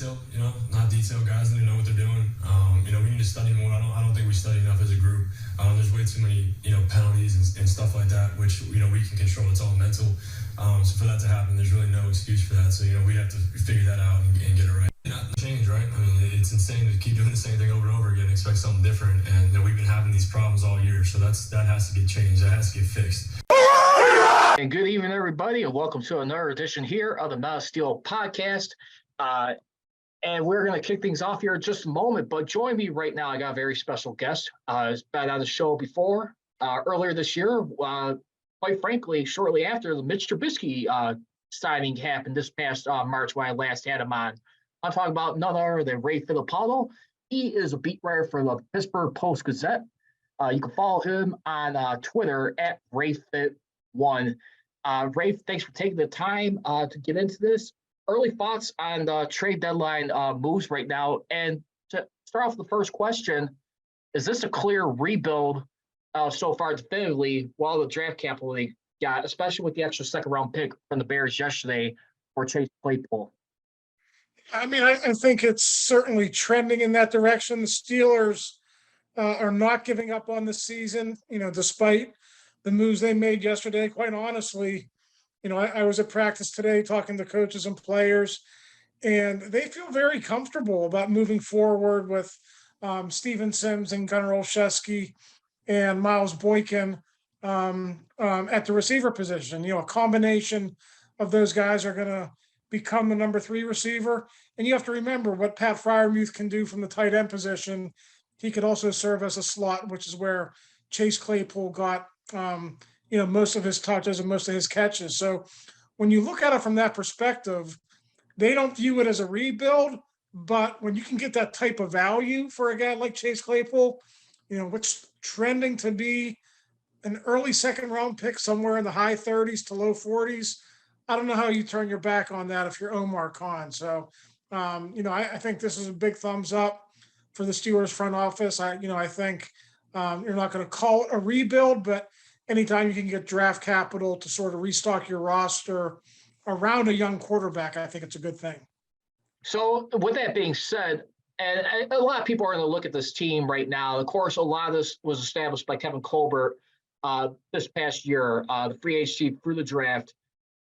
detail, not detailed guys that know what they're doing. We need to study more. I don't think we study enough as a group. There's way too many, penalties and stuff like that, which, we can control. It's all mental. So for that to happen, there's really no excuse for that. So, we have to figure that out and get it right. Not change, right? I mean, it's insane to keep doing the same thing over and over again and expect something different. And we've been having these problems all year. So that has to get changed. That has to get fixed. And good evening, everybody, and welcome to another edition here of the Mount Steel podcast. And we're going to kick things off here in just a moment. But join me right now. I got a very special guest. He's been on the show before, earlier this year. Quite frankly, shortly after the Mitch Trubisky signing happened this past March when I last had him on. I'm talking about none other than Ray Fittipaldo. He is a beat writer for the Pittsburgh Post-Gazette. You can follow him on Twitter at RayFit1. Ray, thanks for taking the time to get into this. Early thoughts on the trade deadline moves right now. And to start off with the first question, is this a clear rebuild so far definitively while the draft capital they got, especially with the extra second-round pick from the Bears yesterday for Chase Claypool? I mean, I think it's certainly trending in that direction. The Steelers are not giving up on the season, despite the moves they made yesterday. Quite honestly, I was at practice today talking to coaches and players, and they feel very comfortable about moving forward with Steven Sims and Gunnar Olszewski and Miles Boykin at the receiver position. A combination of those guys are going to become the number 3 receiver. And you have to remember what Pat Freiermuth can do from the tight end position. He could also serve as a slot, which is where Chase Claypool got most of his touches and most of his catches. So when you look at it from that perspective, they don't view it as a rebuild, but when you can get that type of value for a guy like Chase Claypool, what's trending to be an early second round pick somewhere in the high 30s to low 40s, I don't know how you turn your back on that if you're Omar Khan. So, I think this is a big thumbs up for the Steelers front office. I think you're not going to call it a rebuild, but anytime you can get draft capital to sort of restock your roster around a young quarterback, I think it's a good thing. So with that being said, and a lot of people are going to look at this team right now. Of course, a lot of this was established by Kevin Colbert this past year, the free agency through the draft.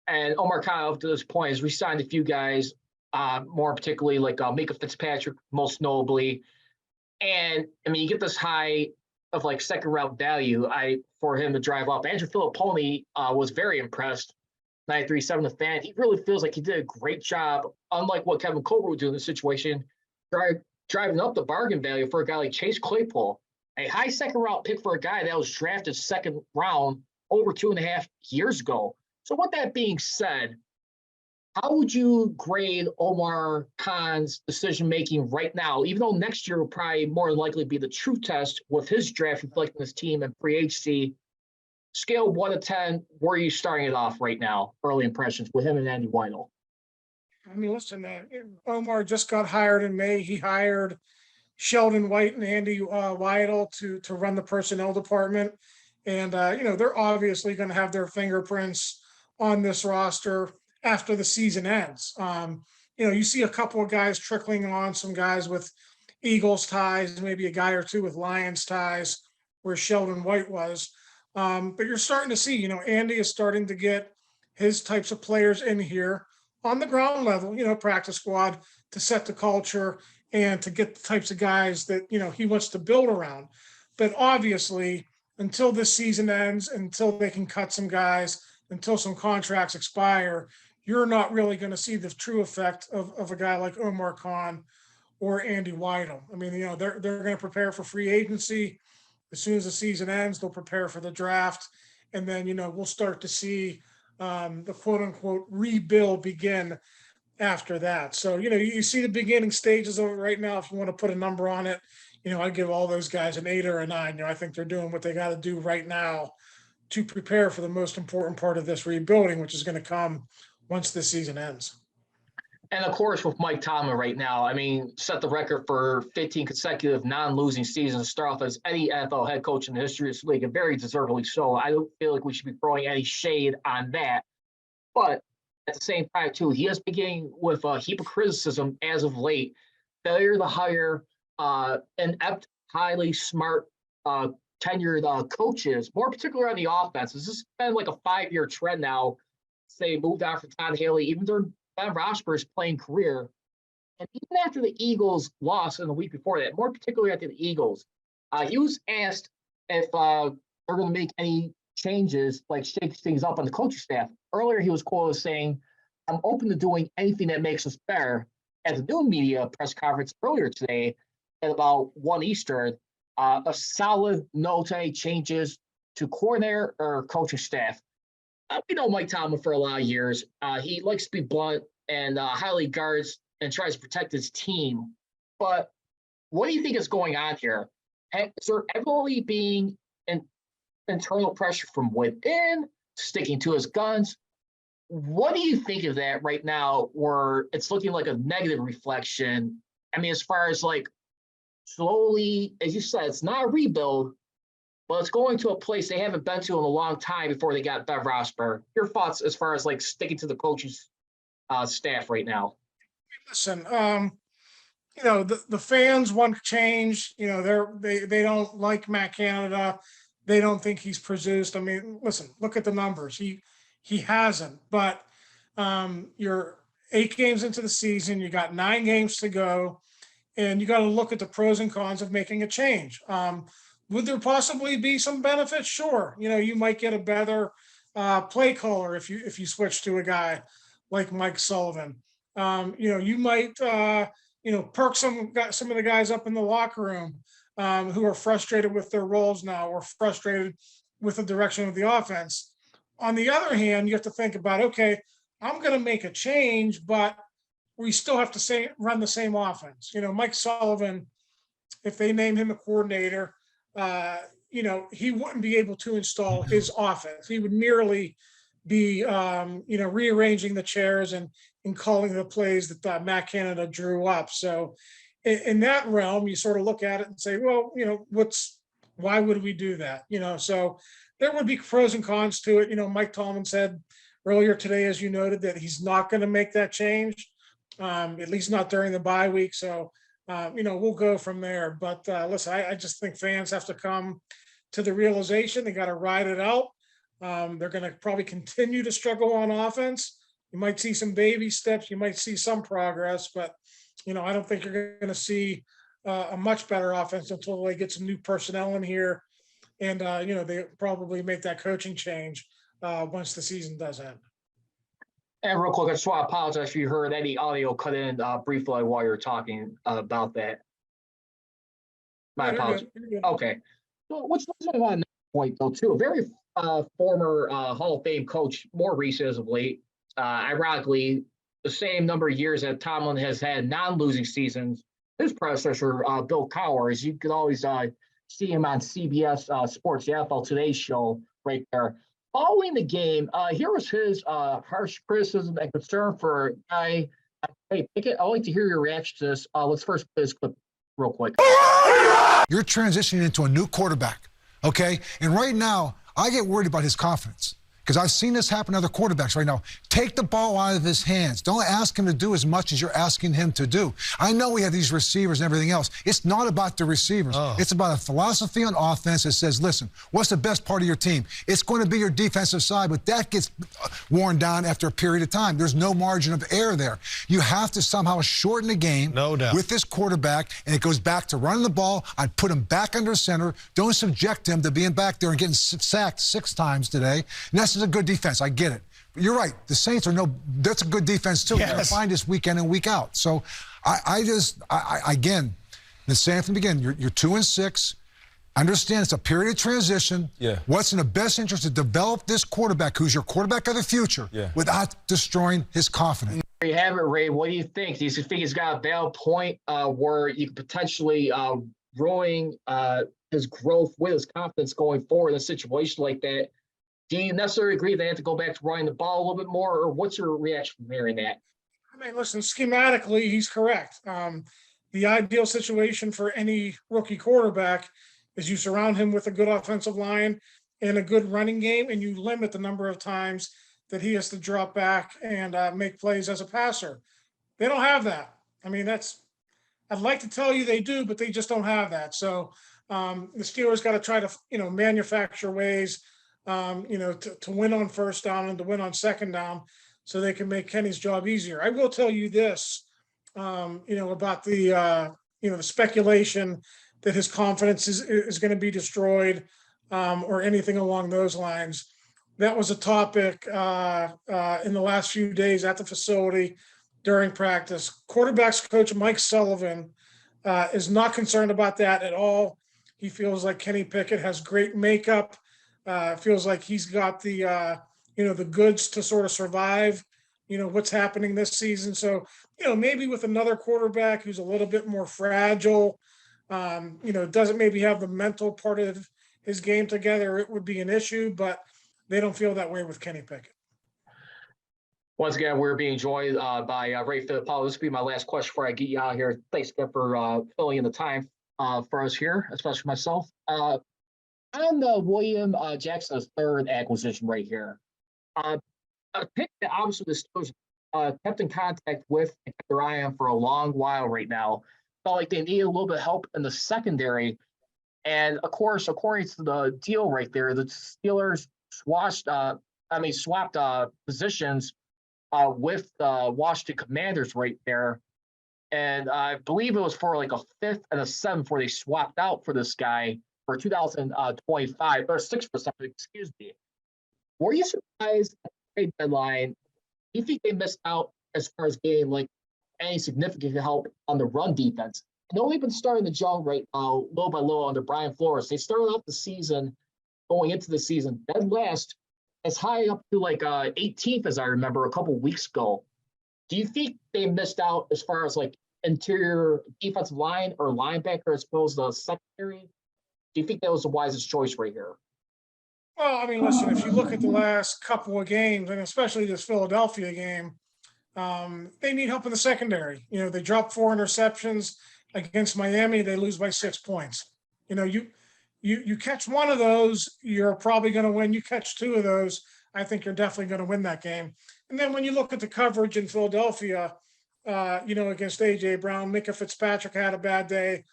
And Omar Khan, up to this point, has re-signed a few guys, more particularly like Mika Fitzpatrick, most notably. And, you get this high of like second-round value for him to drive up. Andrew Filipponi was very impressed. 93.7 The Fan. He really feels like he did a great job, unlike what Kevin Colbert would do in this situation, driving up the bargain value for a guy like Chase Claypool. A high second-round pick for a guy that was drafted second round over 2.5 years ago. So with that being said, how would you grade Omar Khan's decision-making right now, even though next year will probably more than likely be the true test with his draft reflecting his team and free agency? Scale 1 to 10, where are you starting it off right now? Early impressions with him and Andy Weidl. Listen, Omar just got hired in May. He hired Sheldon White and Andy Weidl to run the personnel department. And, they're obviously going to have their fingerprints on this roster after the season ends. You see a couple of guys trickling on, some guys with Eagles ties, maybe a guy or two with Lions ties, where Sheldon White was. But you're starting to see, Andy is starting to get his types of players in here on the ground level, practice squad, to set the culture and to get the types of guys that, he wants to build around. But obviously, until this season ends, until they can cut some guys, until some contracts expire, you're not really going to see the true effect of a guy like Omar Khan or Andy Weidl. They're going to prepare for free agency. As soon as the season ends, they'll prepare for the draft. And then, we'll start to see the quote unquote rebuild begin after that. So, you see the beginning stages of it right now. If you want to put a number on it, I'd give all those guys an 8 or a 9. I think they're doing what they got to do right now to prepare for the most important part of this rebuilding, which is going to come once this season ends. And of course, with Mike Tomlin right now, set the record for 15 consecutive non-losing seasons, start off as any NFL head coach in the history of this league, and very deservedly so. I don't feel like we should be throwing any shade on that. But at the same time, too, he is beginning with a heap of criticism as of late. Failure to hire inept, highly smart, tenured coaches, more particularly on the offense. This has been like a 5-year trend now. They moved on from Todd Haley, even during Ben Roethlisberger's playing career. And even after the Eagles lost in the week before that, more particularly after the Eagles, he was asked if they're going to make any changes, like shake things up on the coaching staff. Earlier, he was quoted as saying, "I'm open to doing anything that makes us better." At the new media press conference earlier today, at about 1 Eastern, a solid no to any changes to coordinator or coaching staff. We know Mike Tomlin for a lot of years. He likes to be blunt and highly guards and tries to protect his team. But what do you think is going on here? Is there evidently being an internal pressure from within, sticking to his guns? What do you think of that right now, where it's looking like a negative reflection? I mean, as far as like slowly, as you said, it's not a rebuild, but it's going to a place they haven't been to in a long time before they got Ben Roethlisberger. Your thoughts as far as like sticking to the coach's staff right now? Listen, the fans want change. They don't like Matt Canada. They don't think he's produced. I mean, listen, look at the numbers. He hasn't, but you're 8 games into the season, you got 9 games to go, and you got to look at the pros and cons of making a change. Would there possibly be some benefits? Sure. You might get a better play caller if you switch to a guy like Mike Sullivan. You might perk some of the guys up in the locker room who are frustrated with their roles now or frustrated with the direction of the offense. On the other hand, you have to think about, okay, I'm going to make a change, but we still have to run the same offense. Mike Sullivan, if they name him a coordinator, he wouldn't be able to install his offense. He would merely be, rearranging the chairs and calling the plays that Matt Canada drew up. So in that realm, you sort of look at it and say, well, why would we do that? So there would be pros and cons to it. Mike Tomlin said earlier today, as you noted, that he's not going to make that change, at least not during the bye week. So, we'll go from there. But listen, I just think fans have to come to the realization they got to ride it out. They're going to probably continue to struggle on offense. You might see some baby steps. You might see some progress, but, I don't think you're going to see a much better offense until they get some new personnel in here. And, they probably make that coaching change once the season does end. And real quick, I just want to apologize if you heard any audio cut in briefly while you were talking about that. My apologies. Okay. So what's on that point, though, too? A very former Hall of Fame coach, more recent as of late. Ironically, the same number of years that Tomlin has had non-losing seasons. His predecessor, Bill Cowher, you could always see him on CBS Sports, the NFL Today show right there. Following the game, here was his harsh criticism and concern for guy. Hey, Pickett, I'd like to hear your reaction to this. Let's first play this clip real quick. You're transitioning into a new quarterback, okay? And right now, I get worried about his confidence because I've seen this happen to other quarterbacks right now. Take the ball out of his hands. Don't ask him to do as much as you're asking him to do. I know we have these receivers and everything else. It's not about the receivers. It's about a philosophy on offense that says, listen, what's the best part of your team? It's going to be your defensive side, but that gets worn down after a period of time. There's no margin of error there. You have to somehow shorten the game with this quarterback, and it goes back to running the ball. I'd put him back under center. Don't subject him to being back there and getting sacked 6 times today. And that's a good defense. I get it. But you're right. The Saints that's a good defense too. Yes. They're fine this week in and week out. So again, the same from the beginning. You're 2-6. Understand it's a period of transition. Yeah. What's in the best interest to develop this quarterback, who's your quarterback of the future, without destroying his confidence. There you have it, Ray. What do you think? Do you think he's got a valid point where you could potentially ruin his growth with his confidence going forward in a situation like that? Do you necessarily agree they have to go back to running the ball a little bit more, or what's your reaction from hearing that? I mean, listen, schematically, he's correct. The ideal situation for any rookie quarterback is you surround him with a good offensive line and a good running game, and you limit the number of times that he has to drop back and make plays as a passer. They don't have that. I mean, I'd like to tell you they do, but they just don't have that. So the Steelers got to try to, manufacture ways, to win on first down and to win on second down so they can make Kenny's job easier. I will tell you this, about the speculation that his confidence is going to be destroyed or anything along those lines. That was a topic in the last few days at the facility during practice. Quarterbacks coach Mike Sullivan is not concerned about that at all. He feels like Kenny Pickett has great makeup. Feels like he's got the the goods to sort of survive, what's happening this season. So, maybe with another quarterback who's a little bit more fragile, doesn't maybe have the mental part of his game together, it would be an issue, but they don't feel that way with Kenny Pickett. Once again, we're being joined by Ray Fittipaldo. This will be my last question before I get you out here. Thanks again for filling in the time for us here, especially myself. On the William Jackson III acquisition right here, Pickett obviously the Steelers kept in contact with and kept their eye on for a long while right now. Felt like they needed a little bit of help in the secondary. And of course, according to the deal right there, the Steelers swapped positions with the Washington Commanders right there. And I believe it was for like a 5th and a 7th where they swapped out for this guy for 2025 or 6%, excuse me. Were you surprised at the trade deadline? Do you think they missed out as far as getting like any significant help on the run defense? I know they've been starting to jump right now, little by little under Brian Flores. They started off the season, going into the season, dead last, as high up to like 18th, as I remember, a couple weeks ago. Do you think they missed out as far as like interior defensive line or linebacker as opposed to the secondary? Do you think that was the wisest choice right here? Well, I mean, listen, if you look at the last couple of games, and especially this Philadelphia game, they need help in the secondary. They dropped 4 interceptions against Miami. They lose by 6 points. You catch one of those, you're probably going to win. You catch 2 of those, I think you're definitely going to win that game. And then when you look at the coverage in Philadelphia, against A.J. Brown, Micah Fitzpatrick had a bad day.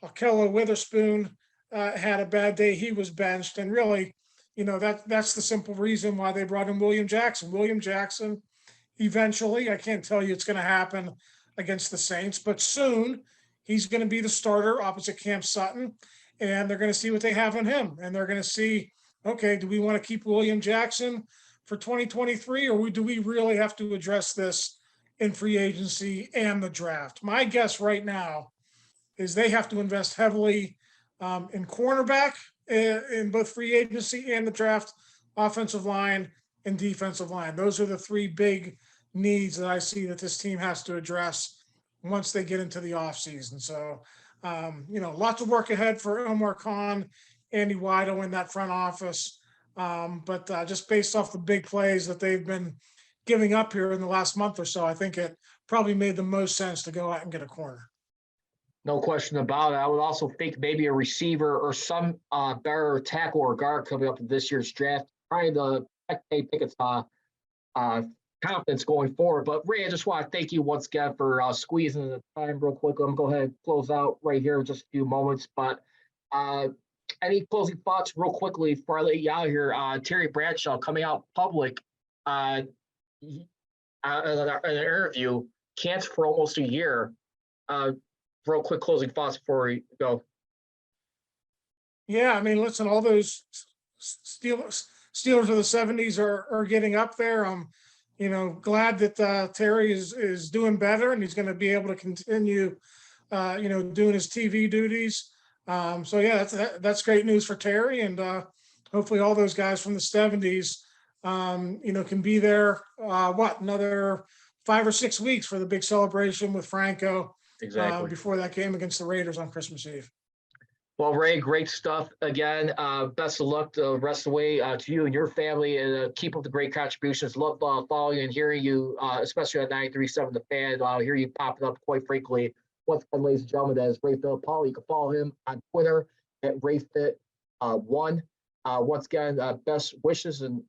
Ahkello Witherspoon had a bad day. He was benched. And really, that's the simple reason why they brought in William Jackson. William Jackson, eventually, I can't tell you it's going to happen against the Saints, but soon he's going to be the starter opposite Cam Sutton. And they're going to see what they have in him. And they're going to see, okay, do we want to keep William Jackson for 2023, or do we really have to address this in free agency and the draft? My guess right now is they have to invest heavily in cornerback in both free agency and the draft, offensive line and defensive line. Those are the 3 big needs that I see that this team has to address once they get into the offseason. So, lots of work ahead for Omar Khan, Andy Wido in that front office. But just based off the big plays that they've been giving up here in the last month or so, I think it probably made the most sense to go out and get a corner. No question about it. I would also think maybe a receiver or some better tackle or guard coming up in this year's draft, trying to protect Pickett's confidence going forward. But Ray, I just want to thank you once again for squeezing the time real quick. I'm going to go ahead and close out right here in just a few moments. But any closing thoughts real quickly before I let you out here? Terry Bradshaw coming out public in an interview, canceled for almost a year. Real quick closing thoughts before we go. Yeah, I mean, listen, all those Steelers of the 70s are getting up there. I'm, glad that Terry is doing better and he's going to be able to continue, doing his TV duties. So yeah, that's great news for Terry, and hopefully all those guys from the 70s, can be there. Another 5 or 6 weeks for the big celebration with Franco. Exactly. Before that game against the Raiders on Christmas Eve. Well, Ray, great stuff again. Best of luck the rest of the way to you and your family, and keep up the great contributions. Love following and hearing you, especially on 93.7 The Fan. I'll hear you popping up quite frequently. Once again, ladies and gentlemen, that is Ray Fittipaldo. You can follow him on Twitter at RayFit1. Once again, best wishes and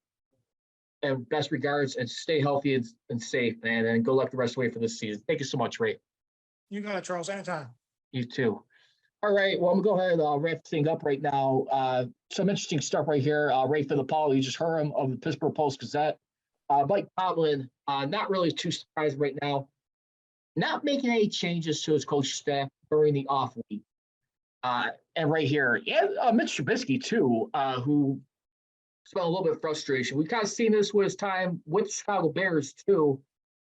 and best regards, and stay healthy and safe, man. And good luck the rest of the way for this season. Thank you so much, Ray. You got it, Charles. Anytime. You too. All right. Well, I'm going to go ahead and wrap the thing up right now. Some interesting stuff right here. Ray Fittipaldo, you just heard him, of the Pittsburgh Post-Gazette. Mike Tomlin, not really too surprised right now. Not making any changes to his coaching staff during the off week. And right here, Mitch Trubisky, too, who spent a little bit of frustration. We've kind of seen this with his time with the Chicago Bears, too.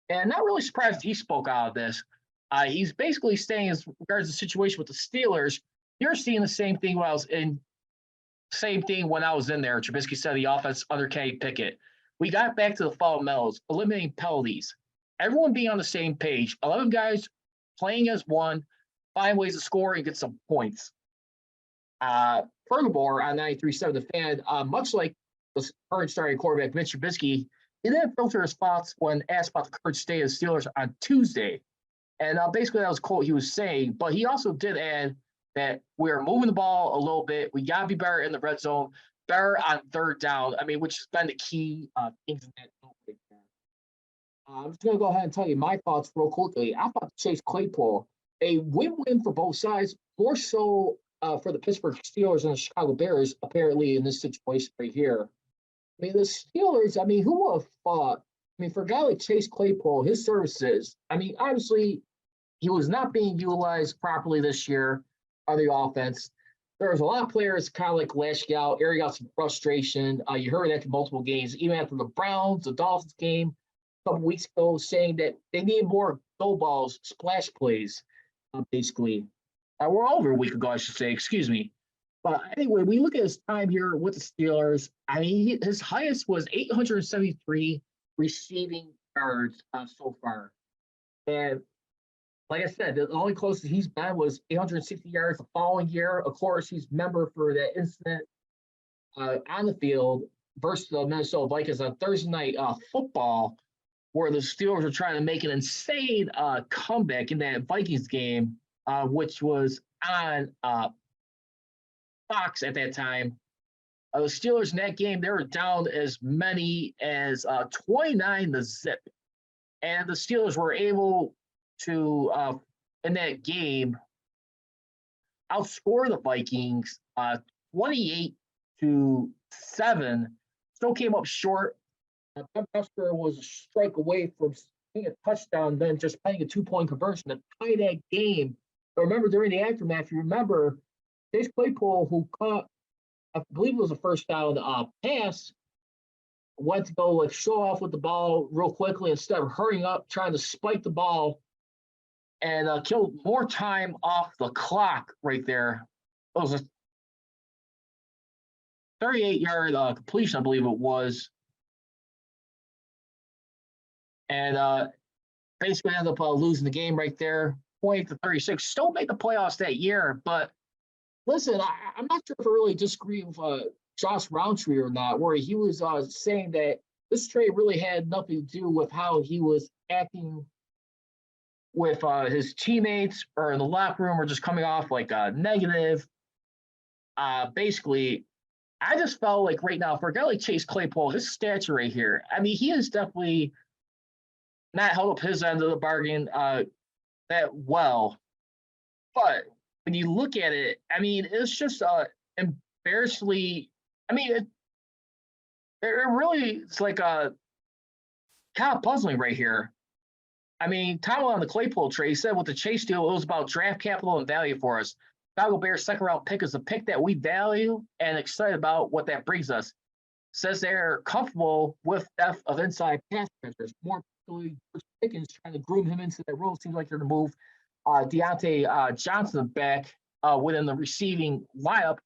And not really surprised he spoke out of this. He's basically saying, as regards to the situation with the Steelers, you're seeing the same thing when I was in there. Trubisky said the offense under Kenny Pickett. We got back to the fundamentals, eliminating penalties. Everyone being on the same page. 11 guys playing as one, find ways to score and get some points. Furthermore, on 93.7 The Fan, much like the current starting quarterback, Mitch Trubisky, he didn't filter his thoughts when asked about the current state of the Steelers on Tuesday. And basically that was quote he was saying, but he also did add that we're moving the ball a little bit. We got to be better in the red zone, better on third down. I mean, which has been the key things in that. I'm just going to go ahead and tell you my thoughts real quickly. I thought Chase Claypool, a win-win for both sides, more so for the Pittsburgh Steelers and the Chicago Bears, apparently in this situation right here. I mean, the Steelers, who would have thought? For a guy like Chase Claypool, his services, obviously he was not being utilized properly this year on the offense. There was a lot of players kind of like lashing out, airing out some frustration. You heard that in multiple games, even after the Browns, the Dolphins game a couple weeks ago, saying that they need more go balls, splash plays, basically. We're over a week ago, I should say, excuse me. But anyway, we look at his time here with the Steelers. His highest was 873 receiving yards so far. And like I said, the only closest he's been was 860 yards the following year. Of course, he's a member for that incident on the field versus the Minnesota Vikings on Thursday night football, where the Steelers were trying to make an insane comeback in that Vikings game, which was on Fox at that time. The Steelers in that game, they were down as many as 29-0. And the Steelers were able to, in that game, outscore the Vikings 28-7. Still came up short. Ben Buster was a strike away from getting a touchdown, then just playing a 2-point conversion to tie that game. But remember, during the aftermath, you remember Chase Claypool, who caught, I believe it was a first down pass, went to go show off with the ball real quickly instead of hurrying up, trying to spike the ball and killed more time off the clock right there. It was a 38-yard completion, I believe it was. And basically ended up losing the game right there, 28-36. Still made the playoffs that year, but listen, I'm not sure if I really disagree with Josh Roundtree or not, where he was saying that this trade really had nothing to do with how he was acting with his teammates or in the locker room or just coming off like negative. Basically, I just felt like right now, for a guy like Chase Claypool, his stature right here, he is definitely not held up his end of the bargain that well. But when you look at it, it's just embarrassingly, it really is like kind of puzzling right here. Tomlin on the Claypool trade said with the Chase deal, it was about draft capital and value for us. Chicago Bears second round pick is a pick that we value and excited about what that brings us. Says they're comfortable with depth of inside pass catchers. More particularly, Pickens trying to groom him into that role. Seems like they're going to move Deontay Johnson back within the receiving lineup.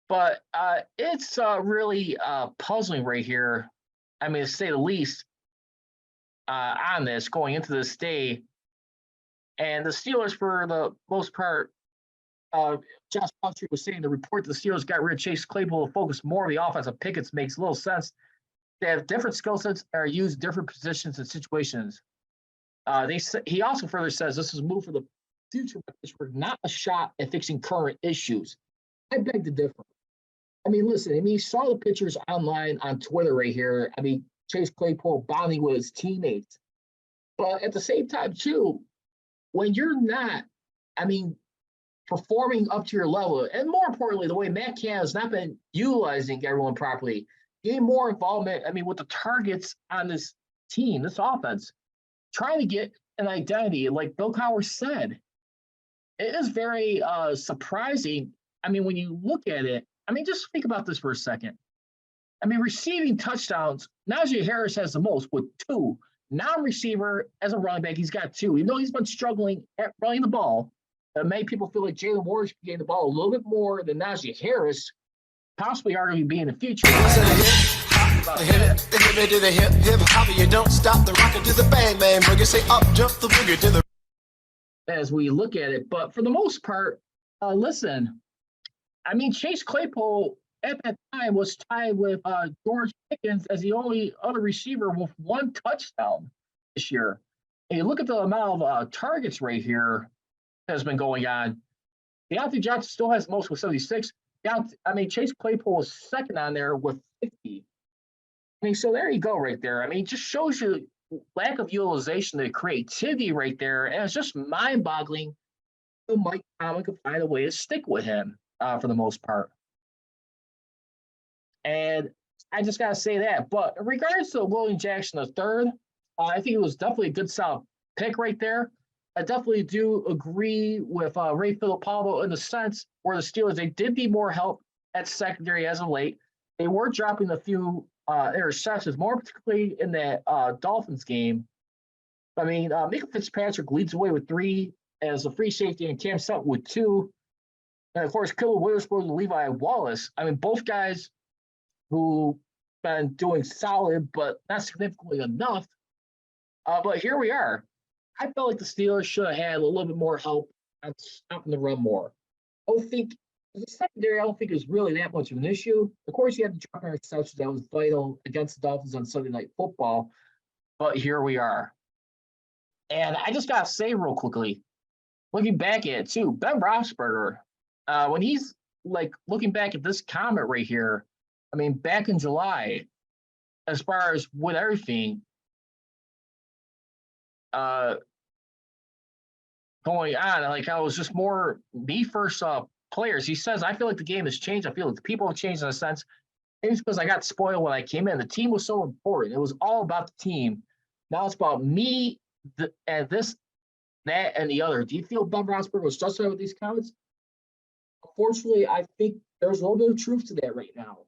But it's really puzzling right here. To say the least, on this going into this day. And the Steelers, for the most part, Josh Roundtree was saying the report that the Steelers got rid of Chase Claypool to focus more on the offense of Pickett makes little sense. They have different skill sets and are used in different positions and situations. He also further says this is a move for the future, but it's not a shot at fixing current issues. I beg to differ. I mean, listen, I mean, you saw the pictures online on Twitter right here. I mean, Chase Claypool bonding with his teammates. But at the same time, too, when you're not, I mean, performing up to your level, and more importantly, the way Matt Canada has not been utilizing everyone properly, getting more involvement, I mean, with the targets on this team, this offense, trying to get an identity, like Bill Cowher said. It is very surprising. I mean, when you look at it, I mean, just think about this for a second. I mean, receiving touchdowns, Najee Harris has the most with 2. Non-receiver as a running back, he's got 2. Even though he's been struggling at running the ball, many people feel like Jalen Warren should be getting the ball a little bit more than Najee Harris, possibly arguably be in the future. As we look at it, but for the most part, listen, I mean, Chase Claypool at that time was tied with George Pickens as the only other receiver with 1 touchdown this year. And you look at the amount of targets right here that has been going on. Deontay Johnson still has most with 76. I mean, Chase Claypool was second on there with 50. I mean, so there you go right there. I mean, it just shows you lack of utilization, the creativity right there. And it's just mind-boggling that Mike Tomlin could find a way to stick with him for the most part. And I just got to say that. But in regards to William Jackson III, I think it was definitely a good solid pick right there. I definitely do agree with Ray Fittipaldo in the sense where the Steelers, they did need more help at secondary as of late. They were dropping a few interceptions, more particularly in that Dolphins game. I mean, Mika Fitzpatrick leads away with 3 as a free safety, and Cam Sutton with 2. And, of course, Killer Witherspoon and Levi Wallace. I mean, both guys who been doing solid, but not significantly enough. But here we are. I felt like the Steelers should have had a little bit more help on stopping the run more. I don't think the secondary, I don't think is really that much of an issue. Of course, you had to drop interceptions. That was vital against the Dolphins on Sunday Night Football. But here we are. And I just got to say real quickly, looking back at it too, Ben Roethlisberger, when he's like looking back at this comment right here, I mean, back in July, as far as with everything going on, like I was just more me first players. He says, I feel like the game has changed. I feel like the people have changed in a sense. Maybe it's because I got spoiled when I came in. The team was so important. It was all about the team. Now it's about me and this, that, and the other. Do you feel Ben Roethlisberger was justified with these comments? Unfortunately, I think there's a little bit of truth to that right now.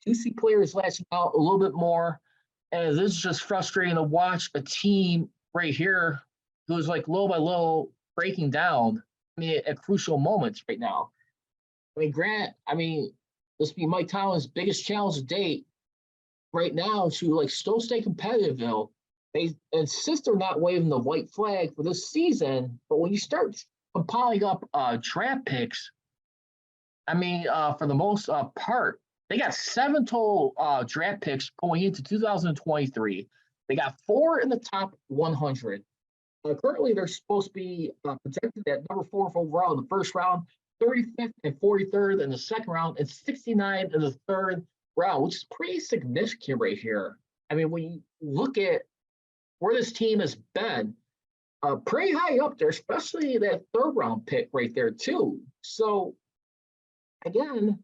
You see players lashing out a little bit more, and this is just frustrating to watch a team right here who's like little by little breaking down. I mean, at crucial moments right now. I mean, Grant, I mean, this will be Mike Tomlin's biggest challenge to date right now to like still stay competitive. Though they insist they're not waving the white flag for this season, but when you start compiling up draft picks, I mean, for the most part, they got 7 total draft picks going into 2023. They got 4 in the top 100. Currently, they're supposed to be projected at number 4 overall in the first round, 35th and 43rd in the second round, and 69 in the third round, which is pretty significant right here. I mean, when you look at where this team has been, pretty high up there, especially that third round pick right there, too. So, again,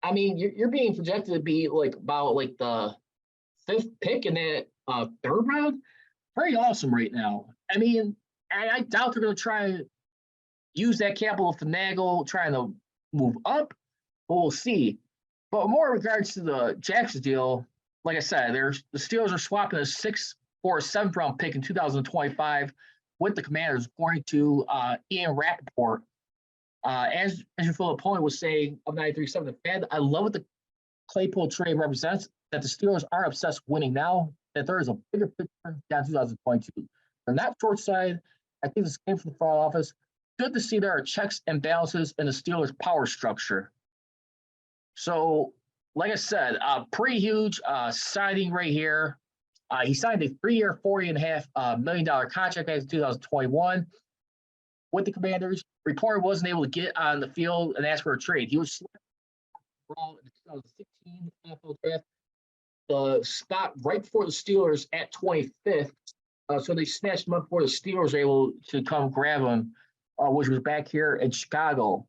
I mean, you're being projected to be like about like the 5th pick in that third round. Very awesome right now. I mean, I doubt they're going to try and use that capital to finagle, trying to move up. But we'll see. But more in regards to the Jackson deal, like I said, the Steelers are swapping a 6th for a 7th round pick in 2025 with the Commanders, according to Ian Rappaport. As your Philip Point was saying of 93.7 The Fan, I love what the Claypool trade represents, that the Steelers are obsessed with winning now, that there is a bigger picture down 2022. From that short side, I think this came from the front office. Good to see there are checks and balances in the Steelers' power structure. So, like I said, pretty huge signing right here. He signed a 3-year, $40.5 million contract back in 2021 with the Commanders. Reporter wasn't able to get on the field and ask for a trade. He was overall in the 2016 NFL draft. The spot right before the Steelers at 25th. So they snatched him up before the Steelers were able to come grab him, which was back here in Chicago.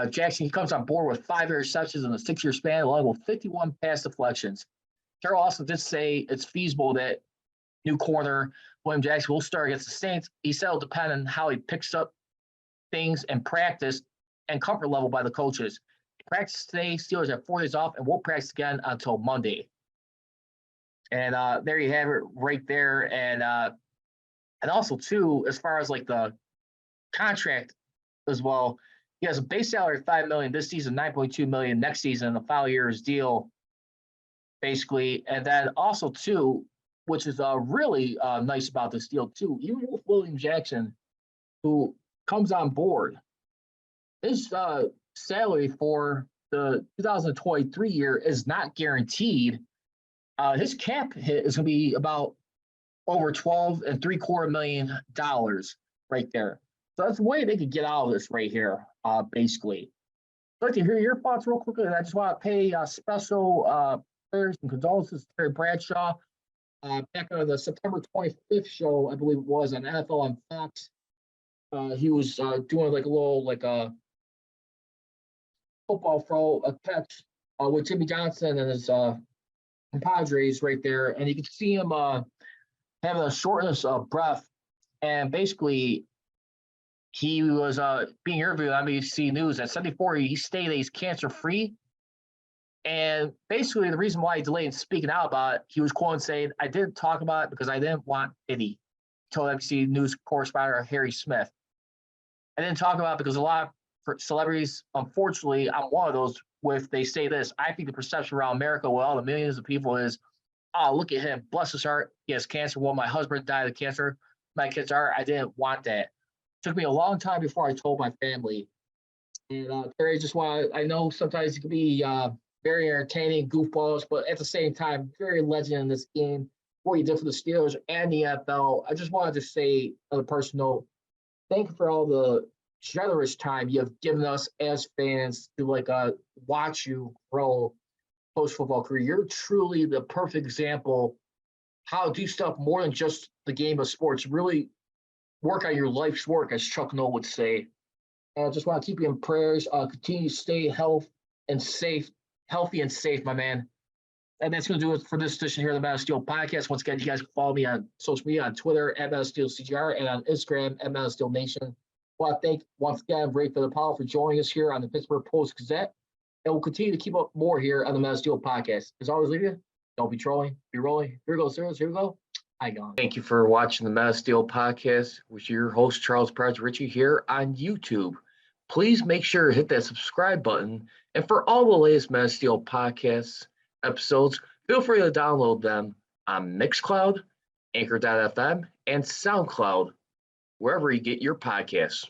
Jackson, he comes on board with 5 interceptions in a 6-year span, along with 51 pass deflections. Carroll also did say it's feasible that new corner William Jackson will start against the Saints. He said it'll depend on how he picks up things in practice and comfort level by the coaches. Practice today, Steelers have 4 days off and won't practice again until Monday. And there you have it right there. And also, too, as far as like the contract as well, he has a base salary of $5 million this season, $9.2 million next season, a 5 years deal, basically. And then also, too, which is really nice about this deal, too, even with William Jackson, who comes on board, his salary for the 2023 year is not guaranteed. His cap hit is going to be about over $12.75 million right there. So that's the way they could get out of this right here, basically. I'd like to hear your thoughts real quickly. And I just want to pay special prayers and condolences to Terry Bradshaw. Back on the September 25th show, I believe it was, on NFL on Fox, he was doing like a little football throw, a catch with Jimmy Johnson and his compadres right there. And you could see him having a shortness of breath. And basically, he was being interviewed on ABC News at 74. He stated he's cancer-free. And basically, the reason why he delayed speaking out about it, he was quoted saying, "I didn't talk about it because I didn't want pity," He told ABC News correspondent Harry Smith. "I didn't talk about it because a lot of celebrities, unfortunately, I'm one of those, they say this, I think the perception around America with all the millions of people is, oh, look at him, bless his heart, he has cancer. Well, my husband died of cancer. My kids are, I didn't want that. It took me a long time before I told my family." And Terry, I know sometimes it can be very entertaining, goofballs, but at the same time, very legend in this game. What he did for the Steelers and the NFL. I just wanted to say, on a personal note, thank you for all the generous time you have given us as fans to watch you grow post-football career. You're truly the perfect example how to do stuff more than just the game of sports. Really work on your life's work, as Chuck Noll would say. And I just want to keep you in prayers. Continue to stay healthy and safe, my man. And that's going to do it for this edition here of the Matt of Steel podcast. Once again, you guys can follow me on social media, on Twitter, at Matt of Steel CGR, and on Instagram, at Matt of Steel Nation. I want to thank, once again, Ray Fittipaldo for joining us here on the Pittsburgh Post-Gazette. And we'll continue to keep up more here on the Matt of Steel podcast. As always, leave you. Don't be trolling. Be rolling. Here goes, Here we go. Gone. Thank you for watching the Matt of Steel podcast with your host, Charles Prodigy Richey, here on YouTube. Please make sure to hit that subscribe button. And for all the latest Matt of Steel podcast episodes, feel free to download them on Mixcloud, Anchor.fm, and SoundCloud, wherever you get your podcasts.